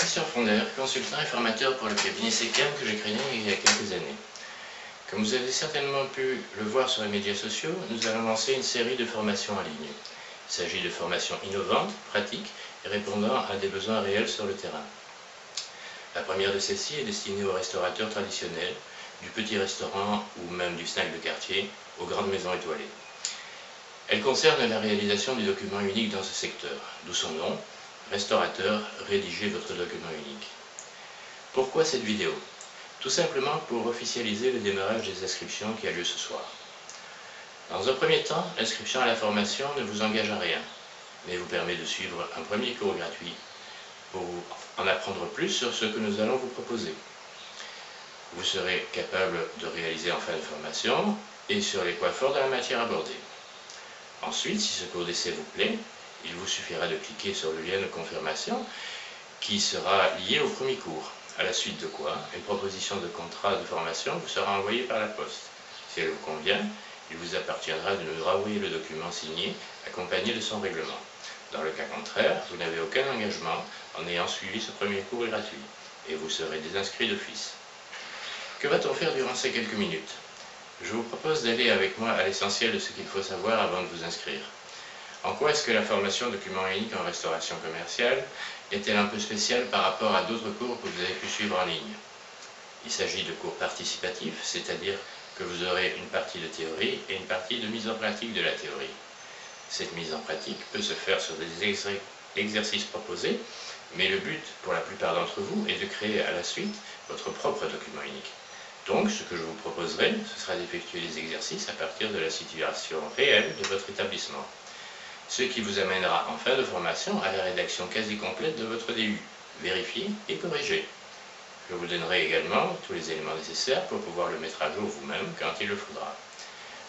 Christian Fronder, consultant et formateur pour le cabinet SECAM que j'ai créé il y a quelques années. Comme vous avez certainement pu le voir sur les médias sociaux, nous allons lancer une série de formations en ligne. Il s'agit de formations innovantes, pratiques et répondant à des besoins réels sur le terrain. La première de celles-ci est destinée aux restaurateurs traditionnels, du petit restaurant ou même du snack de quartier, aux grandes maisons étoilées. Elle concerne la réalisation du document unique dans ce secteur, d'où son nom, restaurateur, rédigez votre document unique. Pourquoi cette vidéo? Tout simplement pour officialiser le démarrage des inscriptions qui a lieu ce soir. Dans un premier temps, l'inscription à la formation ne vous engage à rien, mais vous permet de suivre un premier cours gratuit pour en apprendre plus sur ce que nous allons vous proposer. Vous serez capable de réaliser en fin de formation et sur les points forts de la matière abordée. Ensuite, si ce cours d'essai vous plaît, il vous suffira de cliquer sur le lien de confirmation qui sera lié au premier cours, à la suite de quoi une proposition de contrat de formation vous sera envoyée par la poste. Si elle vous convient, il vous appartiendra de nous renvoyer le document signé accompagné de son règlement. Dans le cas contraire, vous n'avez aucun engagement en ayant suivi ce premier cours gratuit et vous serez désinscrit d'office. Que va-t-on faire durant ces quelques minutes? Je vous propose d'aller avec moi à l'essentiel de ce qu'il faut savoir avant de vous inscrire. En quoi est-ce que la formation document unique en restauration commerciale est-elle un peu spéciale par rapport à d'autres cours que vous avez pu suivre en ligne? Il s'agit de cours participatifs, c'est-à-dire que vous aurez une partie de théorie et une partie de mise en pratique de la théorie. Cette mise en pratique peut se faire sur des exercices proposés, mais le but pour la plupart d'entre vous est de créer à la suite votre propre document unique. Donc, ce que je vous proposerai, ce sera d'effectuer les exercices à partir de la situation réelle de votre établissement. Ce qui vous amènera en fin de formation à la rédaction quasi complète de votre DU, vérifié et corrigé. Je vous donnerai également tous les éléments nécessaires pour pouvoir le mettre à jour vous-même quand il le faudra.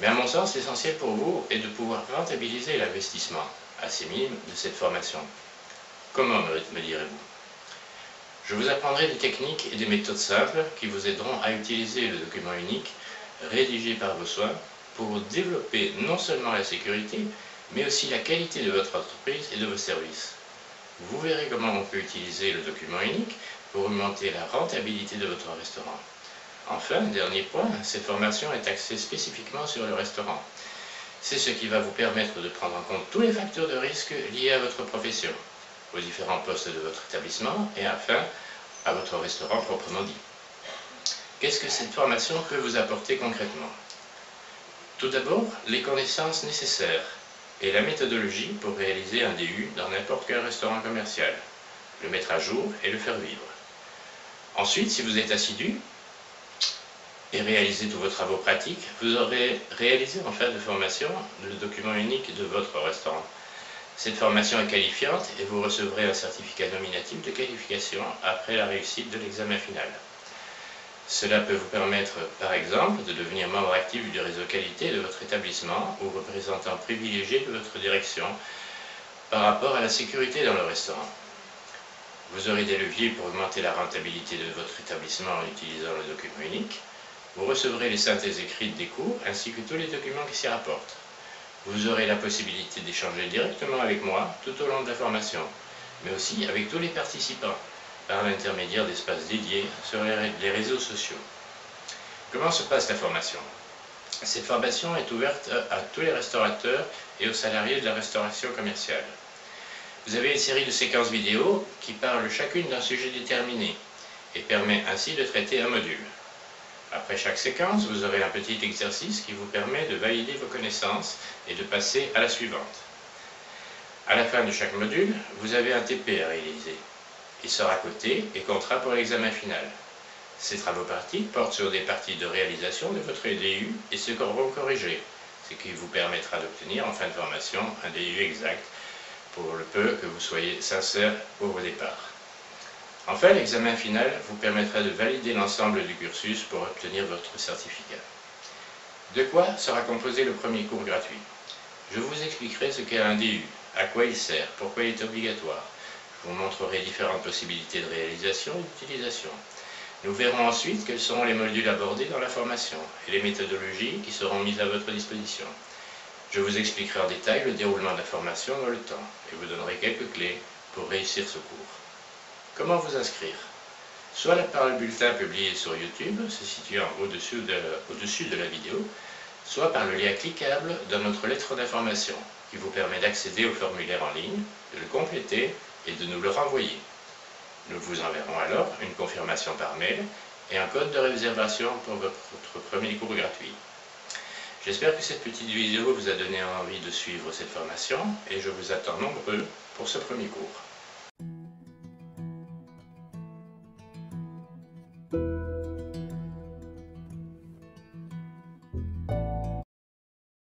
Mais à mon sens, l'essentiel pour vous est de pouvoir rentabiliser l'investissement assez minime de cette formation. Comment, me direz-vous? Je vous apprendrai des techniques et des méthodes simples qui vous aideront à utiliser le document unique rédigé par vos soins pour développer non seulement la sécurité, mais aussi la qualité de votre entreprise et de vos services. Vous verrez comment on peut utiliser le document unique pour augmenter la rentabilité de votre restaurant. Enfin, dernier point, cette formation est axée spécifiquement sur le restaurant. C'est ce qui va vous permettre de prendre en compte tous les facteurs de risque liés à votre profession, aux différents postes de votre établissement et enfin à votre restaurant proprement dit. Qu'est-ce que cette formation peut vous apporter concrètement? Tout d'abord, les connaissances nécessaires et la méthodologie pour réaliser un DU dans n'importe quel restaurant commercial, le mettre à jour et le faire vivre. Ensuite, si vous êtes assidu et réalisez tous vos travaux pratiques, vous aurez réalisé en fin de formation le document unique de votre restaurant. Cette formation est qualifiante et vous recevrez un certificat nominatif de qualification après la réussite de l'examen final. Cela peut vous permettre, par exemple, de devenir membre actif du réseau qualité de votre établissement ou représentant privilégié de votre direction par rapport à la sécurité dans le restaurant. Vous aurez des leviers pour augmenter la rentabilité de votre établissement en utilisant le document unique. Vous recevrez les synthèses écrites des cours ainsi que tous les documents qui s'y rapportent. Vous aurez la possibilité d'échanger directement avec moi tout au long de la formation, mais aussi avec tous les participants, par l'intermédiaire d'espaces dédiés sur les réseaux sociaux. Comment se passe la formation? Cette formation est ouverte à tous les restaurateurs et aux salariés de la restauration commerciale. Vous avez une série de séquences vidéo qui parlent chacune d'un sujet déterminé et permet ainsi de traiter un module. Après chaque séquence, vous aurez un petit exercice qui vous permet de valider vos connaissances et de passer à la suivante. À la fin de chaque module, vous avez un TP à réaliser. Il sera coté et comptera pour l'examen final. Ces travaux pratiques portent sur des parties de réalisation de votre DU et seront corrigés, ce qui vous permettra d'obtenir en fin de formation un DU exact pour le peu que vous soyez sincère au départ. Enfin, l'examen final vous permettra de valider l'ensemble du cursus pour obtenir votre certificat. De quoi sera composé le premier cours gratuit? Je vous expliquerai ce qu'est un DU, à quoi il sert, pourquoi il est obligatoire. Je vous montrerai différentes possibilités de réalisation et d'utilisation. Nous verrons ensuite quels seront les modules abordés dans la formation et les méthodologies qui seront mises à votre disposition. Je vous expliquerai en détail le déroulement de la formation dans le temps et vous donnerai quelques clés pour réussir ce cours. Comment vous inscrire? Soit par le bulletin publié sur YouTube, se situant au-dessus de la vidéo, soit par le lien cliquable dans notre lettre d'information, qui vous permet d'accéder au formulaire en ligne, de le compléter et de nous le renvoyer. Nous vous enverrons alors une confirmation par mail et un code de réservation pour votre premier cours gratuit. J'espère que cette petite vidéo vous a donné envie de suivre cette formation et je vous attends nombreux pour ce premier cours.